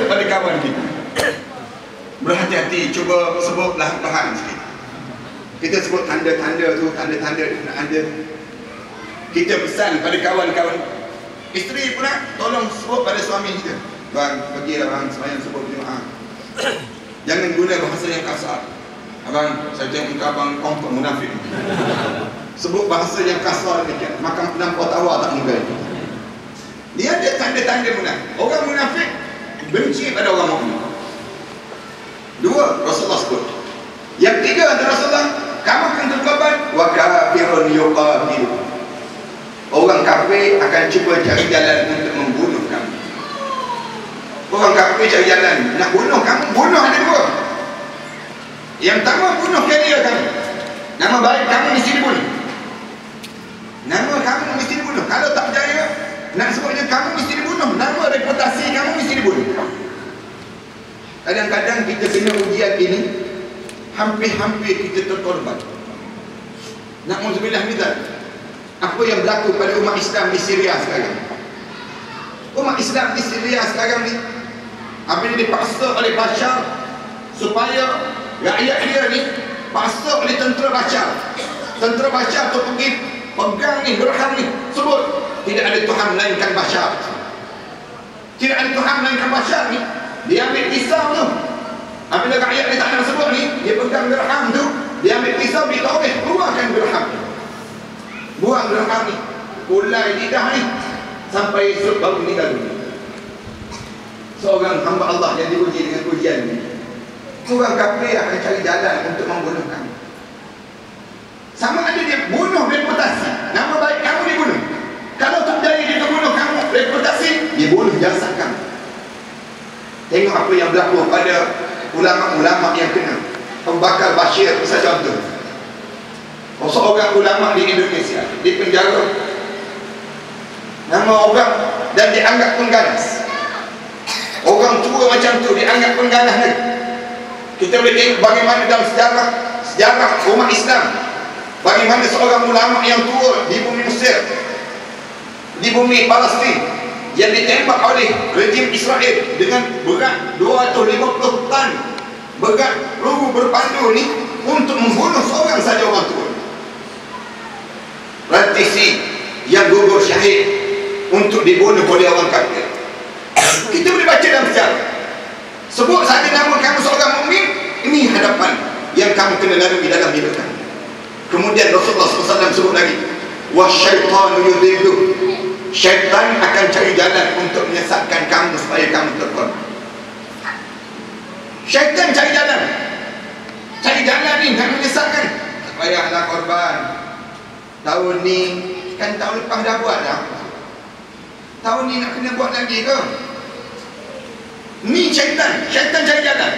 pada kawan kita. Berhati-hati, cuba sebut perlahan-lahan sikit. Kita sebut tanda-tanda tu, tanda-tanda ada. Kita pesan pada kawan-kawan. Isteri pula tolong sebut pada suami kita. Bang, pergilah bang, sembahyang subuh berjemaah. Jangan guna bahasa yang kasar. Abang, saya tengok muka abang kompon munafik. Sebut bahasa yang kasar ni kan, makan penampau tawa tak muka itu. Dia ada tanda-tanda munafik. Orang munafik benci pada orang mukmin. Dua, Rasulullah sebut. Yang tiga kata Rasulullah, kamu akan berkorban wa kafirun yuqatilu. Orang kafir akan cuba cari jalan untuk membunuh kamu. Orang kafir cari jalan nak bunuh kamu. Bunuh ada dua. Yang pertama, bunuh karier kamu. Nama baik kamu mesti dibunuh. Nama kamu mesti dibunuh. Kalau tak percaya, nak sebutnya kamu mesti dibunuh. Nama reputasi kamu mesti dibunuh. Kadang-kadang kita kena ujian ini, hampir-hampir kita terkorban. Na'udzubillah min dzalik. Apa yang berlaku pada umat Islam di Syria sekarang? Umat Islam di Syria sekarang ni, apabila dipaksa oleh Bashar supaya rakyat dia ni paksa oleh tentera Bashar. Tentera Bashar tu pergi pegang ni, dirham ni, sebut tidak ada Tuhan melainkan Bashar. Tidak ada Tuhan melainkan Bashar ni. Dia ambil pisau tu. Apabila rakyat dia tak nak sebut ni, dia pegang dirham tu, dia ambil pisau, dia toreh, buangkan dirham ni. Buang dirham ni, ulai lidah ni, sampai esok baru meninggal dunia. Seorang hamba Allah yang diuji dengan ujian ni, orang kafir akan cari jalan untuk membunuh kamu. Sama ada dia bunuh reputasi, nama baik kamu dibunuh. Kalau tak jadi dia bunuh kamu, reputasi, dia bunuh jasad kamu. Tengok apa yang berlaku pada ulama-ulama yang kena pembakar Bashir, misalnya contoh. Seorang ulama di Indonesia dipenjara, nama orang, dan dianggap pengganas. Orang tua macam tu dianggap pengganas lagi. Kita boleh tengok bagaimana dalam sejarah umat Islam, bagaimana seorang ulama yang tua di bumi Mesir, di bumi Palestin, yang ditembak oleh rejim Israel dengan berat 250 tan, berat peluru berpandu ni, untuk membunuh seorang saja orang tua. Rantisi yang gugur syahid untuk dibunuh oleh orang kafir. Kita boleh baca dalam sejarah. Sebut saja nama kamu seorang mukmin, ini hadapan yang kamu kena lalui dalam hidup kamu. Kemudian Rasulullah SAW sebut lagi, wasyaitanu yudhillu. Syaitan akan cari jalan untuk menyesatkan kamu supaya kamu terkorban. Syaitan cari jalan ni nak menyesatkan. Tak payahlah korban. Tahun ni kan tahun lepas dah buat dah. Tahun ni nak kena buat lagi ke? Ni syaitan cari jalan.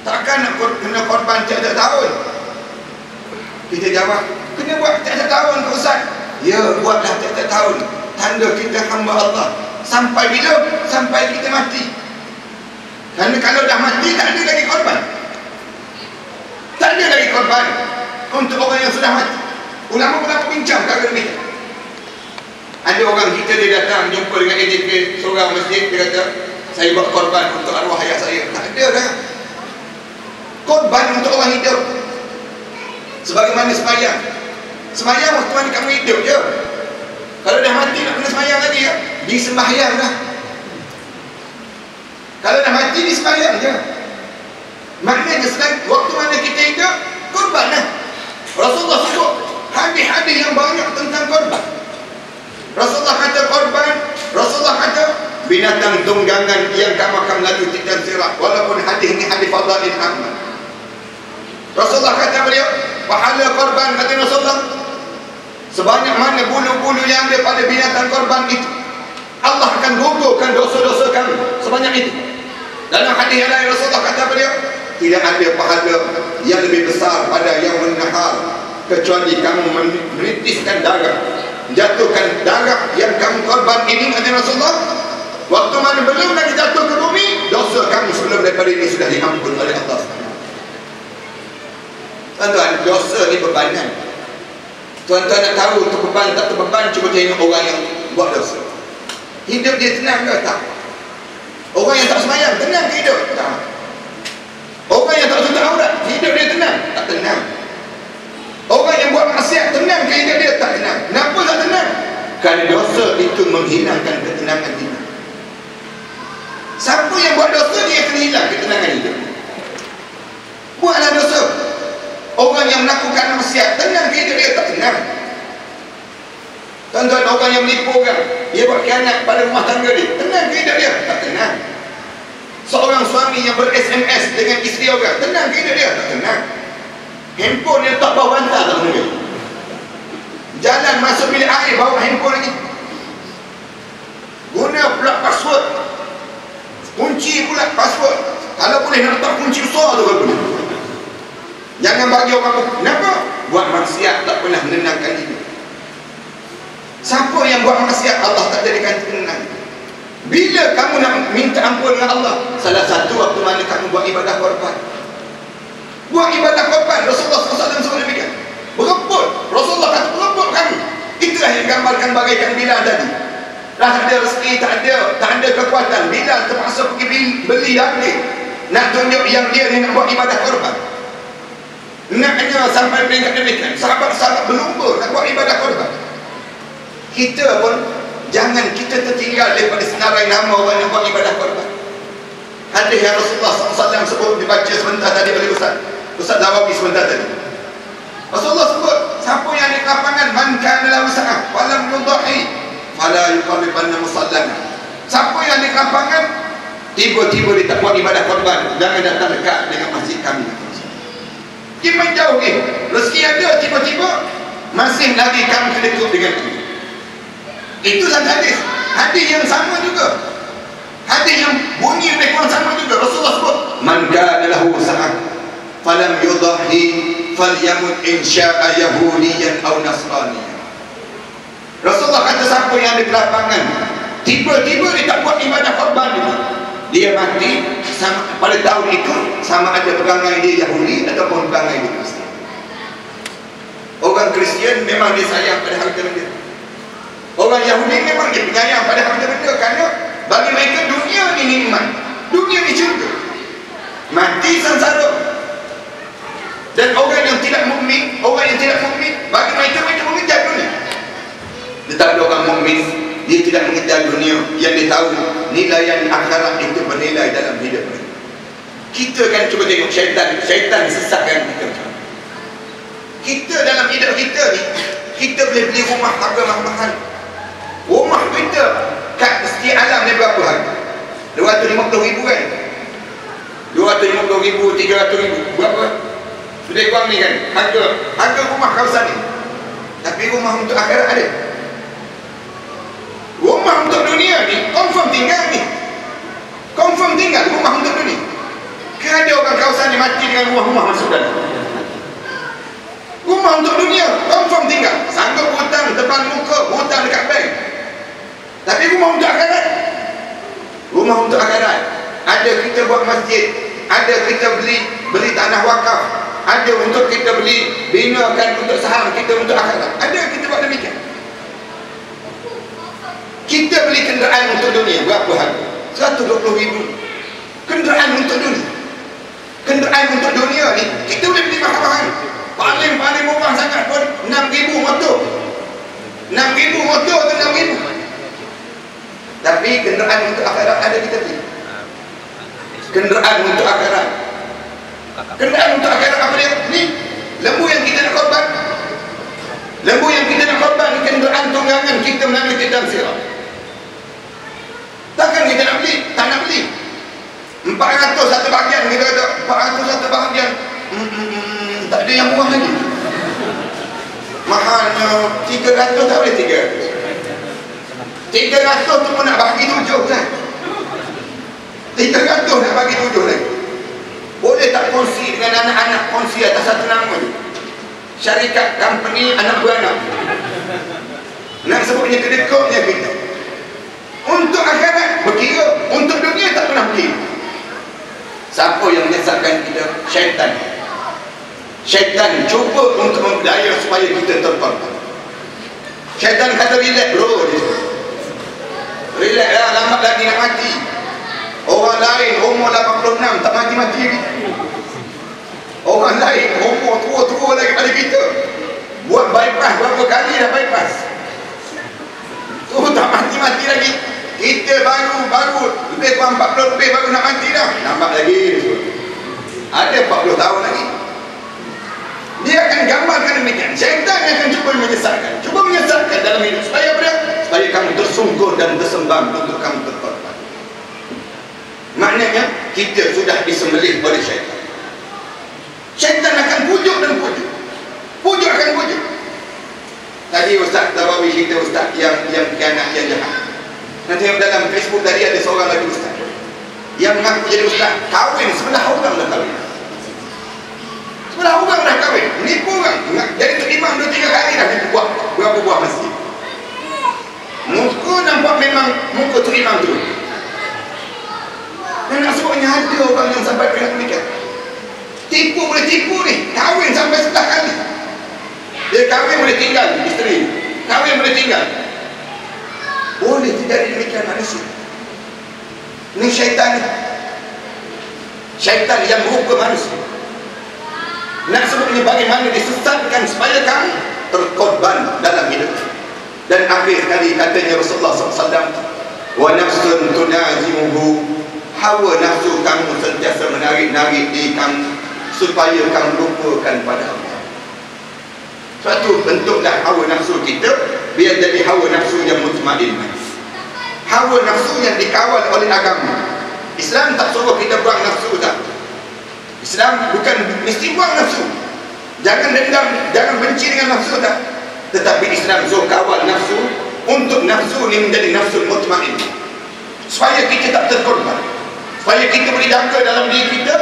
Takkan nak kena korban tiap-tiap tahun. Kita jawab, kena buat tiap-tiap tahun ke Ustaz? Ya, buatlah tiap-tiap tahun. Tanda kita hamba Allah. Sampai bila? Sampai kita mati. Kerana kalau dah mati, tak ada lagi korban. Tak ada lagi korban untuk orang yang sudah mati. Ulama-ulama bincang perkara ni. Ada orang kita, dia datang jumpa dengan AJK seorang masjid, dia kata, saya buat korban untuk arwah ayah saya. Tak ada dah. Korban untuk orang hidup. Sebagaimana sembahyang. Sembahyang waktu mana kamu hidup je. Kalau dah mati nak kena sembahyang lagi ya, disembahyang dah. Kalau dah mati disembahyang je. Maknanya selain waktu mana kita hidup, korban lah. Rasulullah sebut hadis-hadis yang banyak tentang korban. Rasulullah kata korban, Rasulullah kata binatang tunggangan yang kamu akan melalui titan sirat. Walaupun hadis ini hadis fadail Ahmad. Rasulullah kata beliau, pahala korban, kata Rasulullah, sebanyak mana bulu-bulu yang ada pada binatang korban itu, Allah akan gugurkan dosa-dosa kamu sebanyak itu. Dalam hadis yang lain Rasulullah kata beliau, tidak ada pahala yang lebih besar pada yaumul nahar kecuali kamu menitiskan darah, jatuhkan darah yang kamu korban ini, kata Rasulullah. Waktu mana belum lagi jatuh ke bumi, dosa kamu sebelum daripada ini sudah diampun oleh Allah. Tuan-tuan, dosa ni bebanan. Tuan-tuan nak tahu terbeban tak terbeban, cuba tengok orang yang buat dosa. Hidup dia tenang ke tak? Orang yang tak sembahyang tenang ke hidup? Tak. Orang yang tak tutup aurat, hidup dia tenang? Tak tenang. Orang yang buat maksiat, tenang ke hidup dia? Tak tenang. Kenapa tak tenang? Kerana dosa itu menghilangkan ketenangan hidup. Siapa yang buat dosa, dia akan hilang ketenangan hidup. Buatlah dosa. Orang yang melakukan maksiat, tenang ke hidup dia? Tak tenang. Tuan-tuan, orang yang menipu orang, dia buat khianat pada rumah tangga dia, tenang ke hidup dia? Tak tenang. Seorang suami yang ber-SMS dengan isteri orang, tenang ke hidup dia? Tak tenang. Handphone dia tak bawa bantal, tak mungkin. Jalan masuk bilik air, bawa handphone lagi. Guna pula password, kunci pula password. Kalau boleh nak letak kunci besar tu, kalau boleh. Jangan bagi orang. Kenapa? Buat maksiat tak pernah menenangkan hidup. Siapa yang buat maksiat, Allah tak jadikan tenang. Bila kamu nak minta ampun dengan Allah? Salah satu waktu mana kamu buat ibadah korban. Buat ibadah korban, Rasulullah SAW sebut demikian. Berebut, Rasulullah kata berebut kamu. Itulah yang gambarkan bagaikan Bilal tadi. Dah tak ada rezeki, tak ada kekuatan. Bilal terpaksa pergi beli daging, nak tunjuk yang dia ni nak buat ibadah korban. Naknya sampai peringkat demikian. Sahabat-sahabat berlumba nak buat ibadah korban. Kita pun jangan kita tertinggal daripada senarai nama orang yang buat ibadah korban. Hadis yang Rasulullah SAW sebut, dibaca sebentar tadi oleh Ustaz Nawawi sebentar tadi. Rasulullah sebut, siapa yang di lapangan, man kana lahu sa'ah walam yudhi fala yuqarribanna musallana. Siapa yang di lapangan tiba-tiba dia tak buat ibadah korban, jangan datang dekat dengan masjid kami. Dia menjauh ni, rezeki ada, tiba-tiba masih lagi kamu kedekut dengan kami. Itu satu hadis. Hadis yang sama juga. Hadis yang bunyi lebih kurang sama juga. Rasulullah sebut, man kana lahu sa'ah falam yudhi falyamut insya'a yahudiyan aw nasraniyan. Rasulullah kata siapa yang ada kelapangan, tiba-tiba dia tak buat ibadah korban itu, dia mati sama, pada tahun itu sama ada perangai dia Yahudi ataupun perangai dia Kristian. Orang Kristian memang dia sayang pada harta benda. Orang Yahudi memang dia penyayang pada harta benda, kerana bagi mereka dunia ni nikmat, dunia ni syurga, mati sengsara. Dan orang yang tidak mukmin, bagi mereka mengejar dunia. Tetapi orang mukmin, dia tidak mengejar dunia, yang dia tahu nilai akhirat itu bernilai dalam hidup mereka. Kita kan cuba tengok syaitan sesatkan kita. Kita dalam hidup kita ni, kita boleh beli rumah harga mahal. Rumah kita kat Masjid Alam ni berapa harga? 250,000 kan? 250,000, 300,000, berapa? Sudah kurang ni kan? Harga rumah kawasan ni. Tapi rumah untuk akhirat ada. Rumah untuk dunia ni confirm tinggal ni. Confirm tinggal rumah untuk dunia. Kan ada orang kawasan ni mati dengan rumah-rumah masuk dalam. Rumah untuk dunia confirm tinggal. Sanggup hutang depan muka, hutang dekat bank. Tapi rumah untuk akhirat, rumah untuk akhirat, ada kita buat masjid, ada kita beli tanah wakaf, ada untuk kita beli binakan untuk saham kita untuk akhirat, ada kita buat demikian. Kita beli kenderaan untuk dunia, berapa harga? 120,000. Kenderaan untuk dunia. Kenderaan untuk dunia ni kita boleh beli mahal-mahal. Paling murah sangat pun 6,000 motor. 6,000 motor atau 6,000. Tapi kenderaan untuk akhirat ada kita beli. Kenderaan untuk akhirat. Kenderaan untuk akhirat apa dia? Ni lembu yang kita nak korban. Lembu yang kita nak korban ni kenderaan tunggangan kita melalui Tidam Sirat. Takkan kita nak beli? Tak nak beli. 400 satu bahagian, kita kata 400 satu bahagian. Tak ada yang murah lagi. Mahalnya 300, tak boleh 300. 300 tu pun nak bagi 7 kan? 300 nak bagi 7 lagi. Boleh tak kongsi dengan anak-anak, kongsi atas satu nama tu? Syarikat, company, anak beranak. Nak sebutnya kedekutnya kita. Untuk akhirat berkira, untuk dunia tak pernah berkira. Siapa yang menyesatkan kita? Syaitan. Syaitan cuba untuk memperdaya supaya kita terkorban. Syaitan kata relax bro, relax lah, lambat lagi nak mati. Orang lain umur 86 tak mati-mati lagi. Orang lain umur tua-tua lagi pada kita, buat bypass berapa kali dah bypass, tu tak mati-mati lagi. Kita baru lebih kurang 40 lebih baru nak mati dah, nampak lagi ada 40 tahun lagi. Dia akan gambarkan demikian. Syaitan akan cuba menyesatkan dalam hidup supaya apa dia? Supaya kamu tersungkur dan tersembam untuk kamu terkorban. Maknanya kita sudah disembelih oleh syaitan. Syaitan akan pujuk dan pujuk. Pujuk akan pujuk. Tadi Ustaz Tabawi cerita Ustaz yang kianat yang jahat. Nanti dalam Facebook tadi ada seorang lagi Ustaz yang mengaku jadi Ustaz, kahwin sebelah orang dah kahwin. Sebelah orang dah kahwin. Menipu orang. Jadi tu imam 2-3 kali dah dia buat berapa buah masjid. Muka nampak memang muka tu imam tu. Dan nak sebutnya ada orang yang sampai peringkat demikian. Tipu boleh tipu ni. Kahwin sampai 10 kali. Dia kahwin boleh tinggal isteri. Kahwin boleh tinggal. Boleh terjadi demikian manusia. Ini syaitan ni. Syaitan yang berupa manusia. Nak sebutnya bagaimana disesatkan supaya kamu terkorban dalam hidup. Dan akhir sekali katanya Rasulullah SAW, wa nafsun tunazimuhu, hawa nafsu kamu sentiasa menarik-narik diri kamu supaya kamu lupakan pada Allah. Suatu bentuklah hawa nafsu kita biar jadi hawa nafsu yang mutmainnah, hawa nafsu yang dikawal oleh agama. Islam tak suruh kita buang nafsu tak. Islam bukan mesti buang nafsu, jangan dendam, jangan benci dengan nafsu tak. Tetapi Islam suruh kawal nafsu untuk nafsu ini menjadi nafsu mutmainnah, supaya kita tak terkorban, supaya kita boleh jaga dalam diri kita.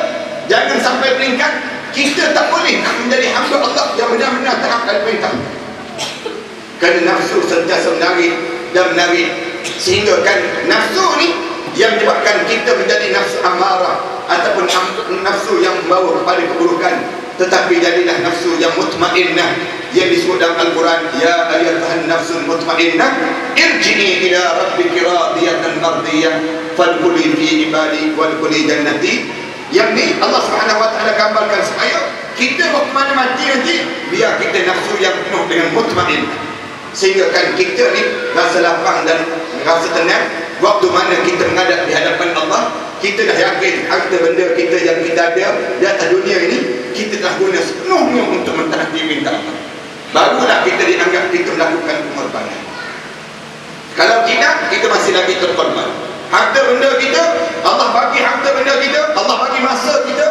Jangan sampai peringkat kita tak boleh menjadi hamba Allah yang benar-benar taat pada perintah. Kerana nafsu sentiasa menarik dan menarik, sehingga kan nafsu ni yang menyebabkan kita menjadi nafsu amarah ataupun nafsu yang membawa kepada keburukan. Tetapi jadilah nafsu yang mutmainnah yang disebut dalam Al-Quran, ya ayyatuhan nafsul mutmainnah irji'i ila rabbiki radiyatan mardiyah fadkhuli fi ibadi wadkhuli jannati. Yang ni Allah Subhanahu wa taala gambarkan supaya kita waktu mana mati nanti biar kita nafsu yang penuh dengan mutmainnah, sehingga kan kita ni rasa lapang dan rasa tenang. Waktu mana kita menghadap di hadapan Allah, kita dah yakin harta benda kita yang kita ada di atas dunia ini kita dah guna sepenuhnya untuk mentaati perintah Allah. Barulah kita dianggap kita melakukan pengorbanan. Kalau tidak, kita masih lagi terkorban. Harta benda kita, Allah bagi harta benda kita, Allah bagi masa kita,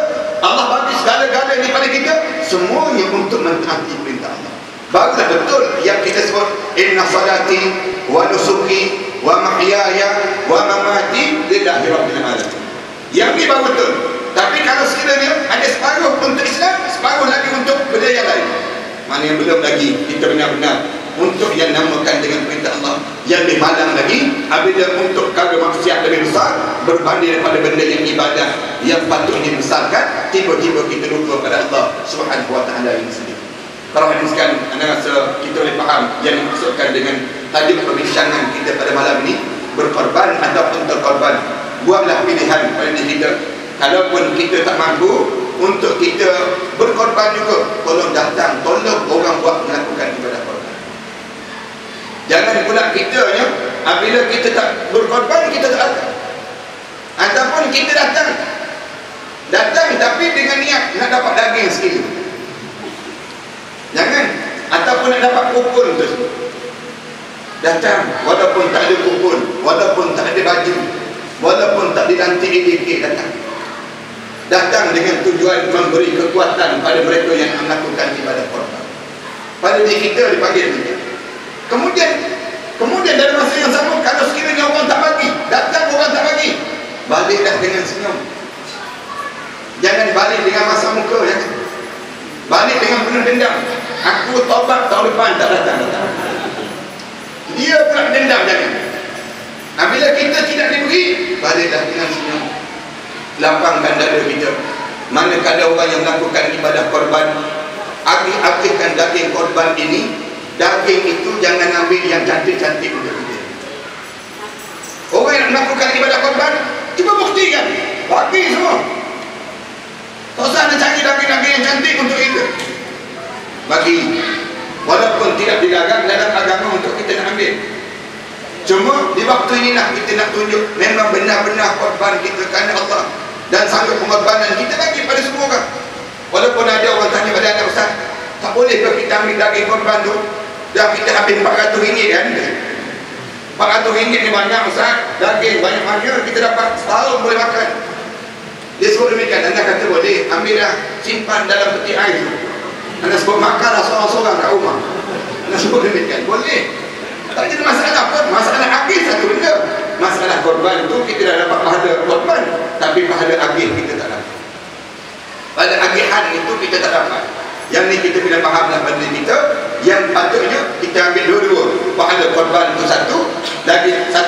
Allah bagi segala-galanya kepada kita, semuanya untuk mentaati perintah Allah. Barulah betul yang kita sebut inna salati wa nusuki wa mahyaya wa mamati lillahi rabbil alamin. Yang ni baru betul. Tapi kalau sekiranya ada separuh untuk Islam, separuh lagi untuk benda yang lain, mana yang belum lagi kita benar-benar untuk yang namakan dengan perintah Allah, yang lebih malang lagi apabila untuk perkara maksiat lebih besar berbanding daripada benda yang ibadah yang patutnya dibesarkan, tiba-tiba kita lupa pada Allah Subhanahu wa taala ini sendiri. Para hadirin sekalian, anda rasa kita boleh faham yang dimaksudkan dengan tajuk perbincangan kita pada malam ini, berkorban ataupun terkorban. Buatlah pilihan pada diri kita. Kalaupun kita tak mampu untuk kita berkorban juga, tolong datang, tolong orang buat melakukan ibadah korban. Jangan pula kitanya apabila kita tak berkorban, kita tak datang. Ataupun kita datang tapi dengan niat nak dapat daging sikit. Jangan. Ataupun nak dapat kupon tersebut. Datang walaupun tak ada kupon, walaupun tak ada baju, walaupun tak dilantik dikit, datang dengan tujuan memberi kekuatan pada mereka yang melakukan ibadah korban. Pada diri kita dipanggil demikian. Kemudian dalam masa yang sama, kalau sekiranya orang tak bagi, datang orang tak bagi, baliklah dengan senyum. Jangan balik dengan masa muka, jangan. Balik dengan penuh dendam. Aku taubat tahun depan tak datang. Dia pula dendam, jangan. Apabila kita tidak diberi, baliklah dengan senyum. Lapangkan dada kita. Manakala orang yang melakukan ibadah korban, agih-agihkan daging korban ini. Daging itu jangan ambil yang cantik-cantik untuk kita. Orang yang melakukan ibadah korban, cuba buktikan. Bagi bagi, walaupun tidak dilarang dalam agama untuk kita nak ambil. Cuma di waktu ini nak kita nak tunjuk memang benar-benar korban kita kerana Allah dan sanggup pengorbanan kita bagi pada semua orang. Walaupun ada orang tanya pada anak Ustaz, tak boleh ke kita ambil daging korban tu dan kita habis RM400 kan? RM400 ni banyak Ustaz, daging banyak-banyak kita dapat setahun boleh makan. Dia sebut demikian. Anda kata boleh, ambillah, simpan dalam peti air. Anda sebut makanlah seorang-seorang kat rumah. Anda sebut demikian, boleh. Tak jadi masalah pun. Masalah agih satu benda. Masalah korban tu kita dah dapat pahala korban, tapi pahala agih kita tak dapat. Pada agihan itu kita tak dapat. Yang ni kita kena fahamlah pada kita. Yang patutnya kita ambil dua-dua. Pahala korban itu satu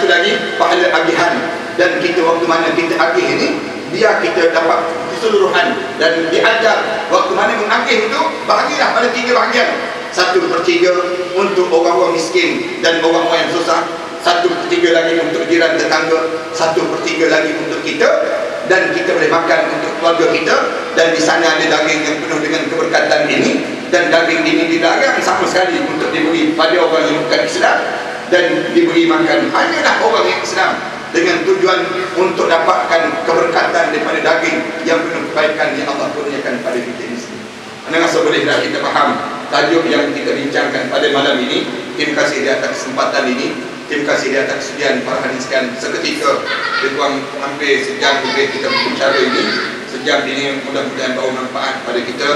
lagi pahala agihan. Dan kita waktu mana kita agih ini, biar kita dapat keseluruhan dan diajar waktu mana mengagih itu bahagilah pada 3 bahagian. 1/3 untuk orang-orang miskin dan orang-orang yang susah, 1/3 lagi untuk jiran tetangga, 1/3 lagi untuk kita, dan kita boleh makan untuk keluarga kita. Dan di sana ada daging yang penuh dengan keberkatan ini, dan daging ini dilarang sama sekali untuk diberi pada orang yang bukan Islam, dan diberi makan hanyalah orang yang Islam, dengan tujuan untuk dapatkan keberkatan daripada daging yang penuh kebaikan yang Allah kurniakan pada kita ini. Anda rasa boleh tak kita faham tajuk yang kita bincangkan pada malam ini? Terima kasih di atas kesempatan ini. Terima kasih di atas kesediaan para hadirin sekalian. Seketika lebih kurang hampir sejam lebih kita berbicara ini. Sejam ini mudah-mudahan bawa manfaat pada kita.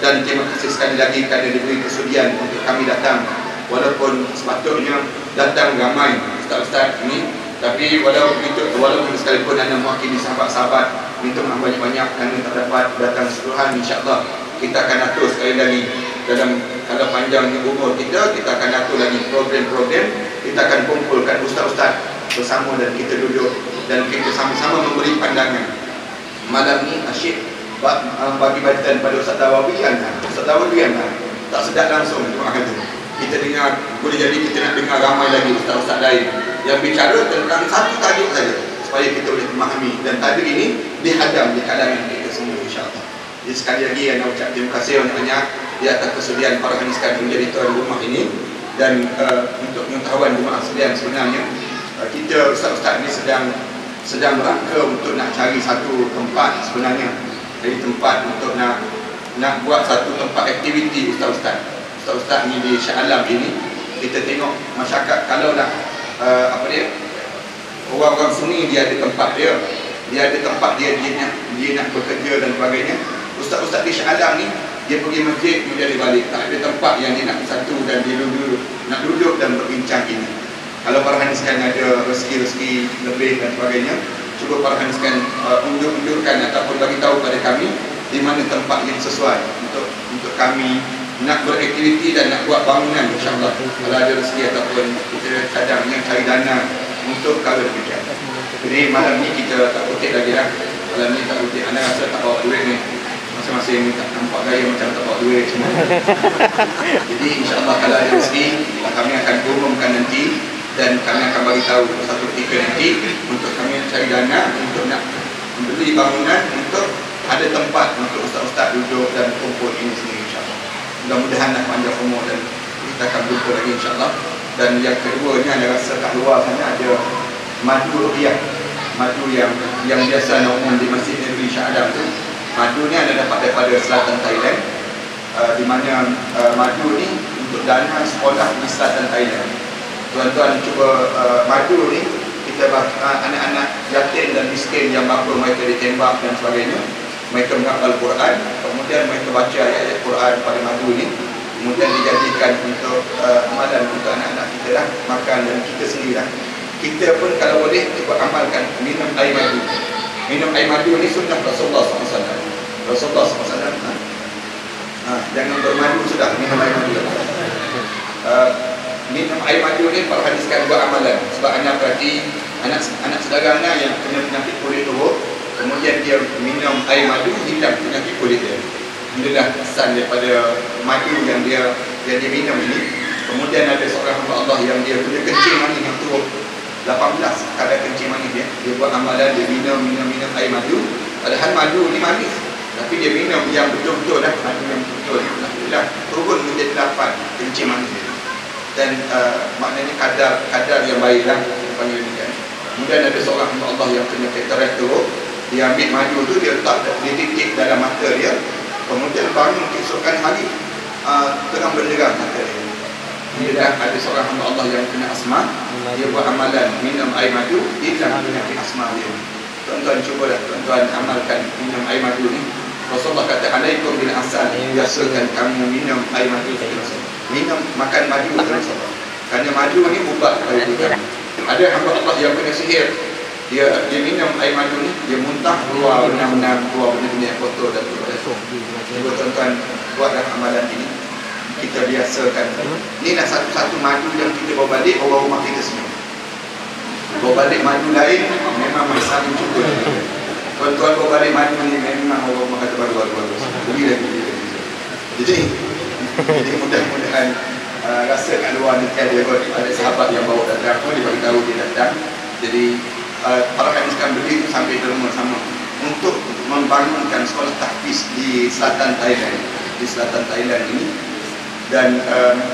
Dan terima kasih sekali lagi kerana diberi kesediaan untuk kami datang. Walaupun sepatutnya datang ramai ustaz-ustaz ini, tapi walaupun sekalipun anda mewakili sahabat-sahabat, minta maaf banyak-banyak kerana tak dapat datang keseluruhan. InsyaAllah kita akan atur sekali lagi dalam kalau panjangnya umur kita akan atur lagi program-program. Kita akan kumpulkan ustaz-ustaz bersama dan kita duduk dan kita sama-sama memberi pandangan. Malam ni asyik bagi bacakan pada Ustaz Dawawian. Ustaz Dawawian tak sedap langsung cuma kata. Kita dengar, boleh jadi kita nak dengar ramai lagi ustaz-ustaz lain yang bicara tentang satu tajuk saja supaya kita boleh memahami, dan tajuk ini dihadam di kalangan kita semua insya-Allah. Jadi sekali lagi saya nak ucap terima kasih banyak-banyak di atas kesediaan para hadirin sekalian menjadi tuan rumah ini. Dan untuk pengetahuan jemaah sekalian, sebenarnya kita ustaz-ustaz ini sedang merangka untuk nak cari satu tempat sebenarnya. Jadi tempat untuk nak buat satu tempat aktiviti ustaz-ustaz ni di Shah Alam ini. Kita tengok masyarakat kalau nak orang-orang sini dia ada tempat dia ada tempat dia nak bekerja dan sebagainya. Ustaz-ustaz di Shah Alam ni dia pergi masjid kemudian dia balik, tak ada tempat yang dia nak bersatu dan dia nak duduk dan berbincang ini. Kalau para hadirin sekalian ada rezeki lebih dan sebagainya, cuba para hadirin sekalian undur-undurkan ataupun bagi tahu pada kami di mana tempat yang sesuai untuk kami nak beraktiviti dan nak buat bangunan insya-Allah. Kalau ada rezeki ataupun kita cadangnya cari dana untuk kalau demikian. Jadi malam ni kita tak kutip lagi dah. Malam ni tak kutip. Anda rasa tak bawa duit ni, masing-masing ni tak nampak gaya macam tak bawa duit semua. Jadi insya-Allah kalau ada rezeki kami akan umumkan nanti, dan kami akan bagi tahu satu ketika nanti untuk kami cari dana untuk nak beli bangunan untuk ada tempat untuk ustaz-ustaz duduk dan kumpul ini sendiri insya-Allah. Mudah-mudahan nak panjang umur dan kita akan berjumpa lagi insya-Allah. Dan yang keduanya, saya rasa kat luar sana ada madu rupiah. Madu yang biasa umum di Masjid Negeri Shah Alam tu. Madu ni anda dapat daripada selatan Thailand. Di mana madu ni untuk dana sekolah di selatan Thailand. Tuan-tuan cuba madu ni kita anak-anak yatim dan miskin yang bapa mereka ditembak dan sebagainya, mereka menghafal Quran, kemudian mereka baca ayat-ayat Quran pada madu ni, kemudian dijadikan untuk amalan untuk anak-anak kita lah, makan dan kita sendiri lah. Kita pun kalau boleh cuba amalkan minum air madu. Minum air madu ni sunnah Rasulullah SAW. Rasulullah SAW jangan bermadu sudah, minum air madu. Minum air madu ni para hadis kan buat amalan. Sebab anak perhati anak saudara anak yang kena penyakit kulit turun, kemudian dia minum air madu, hilang penyakit kulit dia. Inilah kesan daripada madu yang dia minum ini. Kemudian ada seorang hamba Allah yang dia punya kencing manis yang turun 18 kadar kencing manis dia buat amalan, dia minum air madu. Padahal madu ni manis, Tapi dia minum yang betul-betul dah, madu yang betul. Alhamdulillah turun menjadi 8 kencing manis. Dan maknanya kadar yang baiklah panggil demikian. Kemudian ada seorang hamba Allah yang kena katarak tu, dia ambil madu tu, dia letak, dia titik dalam mata dia, kemudian bangun keesokan hari terang benderang mata dia. Kemudian ada seorang hamba Allah yang kena asma, dia buat amalan minum air madu, hilang penyakit asma dia. Tuan-tuan cubalah, tuan-tuan amalkan minum air madu ni. Rasulullah kata, alaikum bil asal, biasakan kamu minum air madu, minum, makan madu Rasulullah. Kerana madu ni ubat pada kita. Ada hamba Allah yang kena sihir, dia minum air madu ni, dia muntah keluar benang-benang, keluar benda-benda yang kotor dan cuba tuan-tuan buatlah amalan ini. Kita biasakan. Inilah satu-satu madu yang kita bawa balik orang rumah kita semua. Bawa balik madu lain memang masalah cuba. Tuan-tuan bawa balik madu ni memang orang rumah kata baru-baru. Beli lagi. Jadi mudah-mudahan rasa kat luar ni ada sahabat yang bawa datang pun dia beritahu dia datang. Jadi para hadis kan beli sampai ke rumah sama untuk membangunkan sekolah tahfiz di selatan Thailand, ini. Dan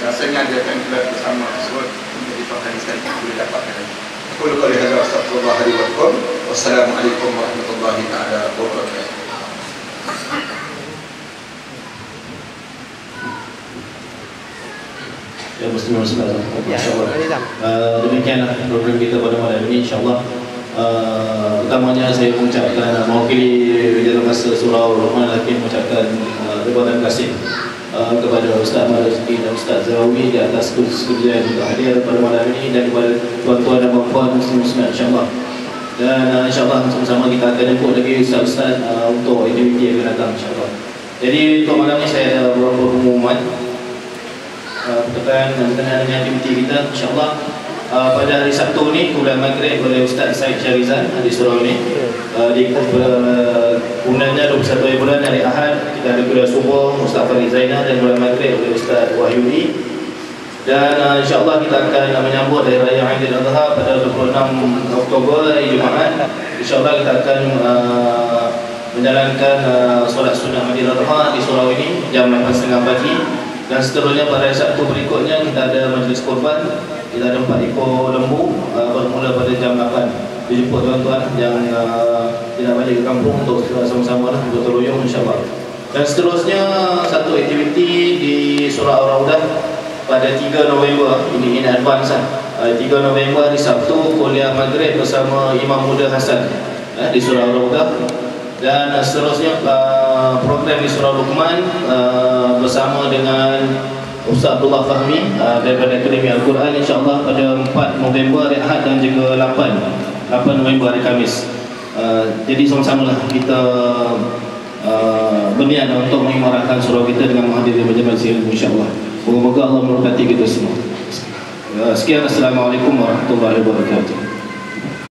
rasanya dia akan gelar bersama tersebut untuk diperhatikan boleh dapatkan. Aku lupa lihat astagfirullahaladzim. Wassalamualaikum warahmatullahi taala wabarakatuh. Ya, Bismillah. Demikianlah program kita pada malam ini, insyaAllah. Utamanya saya mengucapkan mewakili dalam masa surau Luqman Al-Hakim mengucapkan terima kasih kepada Ustaz Marzuki dan Ustaz Zawawi di atas kerja yang hadir pada malam ini, dan kepada tuan-tuan dan puan-puan muslim-muslimat, insyaAllah. Dan insyaAllah sama-sama kita akan jemput lagi Ustaz-Ustaz untuk aktiviti yang akan datang, insyaAllah. Jadi untuk malam ini saya ada beberapa pengumuman berkaitan dengan aktiviti kita, insyaAllah. Pada hari Sabtu ni kuliah maghrib oleh Ustaz Said Syarizan di surau ni. Di kemudiannya 21 bulan hari Ahad kita ada kuliah subuh Ustaz Farid Zainal dan kuliah maghrib oleh Ustaz Wahyudi. Dan insyaAllah kita akan menyambut Hari Raya Aidiladha pada 26 Oktober hari Jumaat. InsyaAllah kita akan menjalankan solat sunnah Aidiladha di surau ini jam 8.30 pagi. Dan seterusnya pada Sabtu berikutnya kita ada majlis korban. Kita ada 4 ekor lembu bermula pada jam 8. Dijemput tuan-tuan yang tidak balik ke kampung untuk sama-sama bergotong royong, insyaAllah. Dan seterusnya satu aktiviti di Surau Ar-Raudah pada 3 November, ini in advance 3 November hari Sabtu kuliah maghrib bersama Imam Muda Hasan di Surau Ar-Raudah. Dan seterusnya program di Surau Luqman bersama dengan Ustaz Abdullah Fahmi daripada Akademi Al-Quran, insyaAllah pada 4 November hari Ahad dan juga 8 November hari Khamis. Jadi sama-samalah kita berniat untuk mengimarahkan surau kita dengan menghadiri majlis ilmu, insyaAllah. Moga-moga Allah memberkati kita semua. Sekian, Assalamualaikum warahmatullahi wabarakatuh.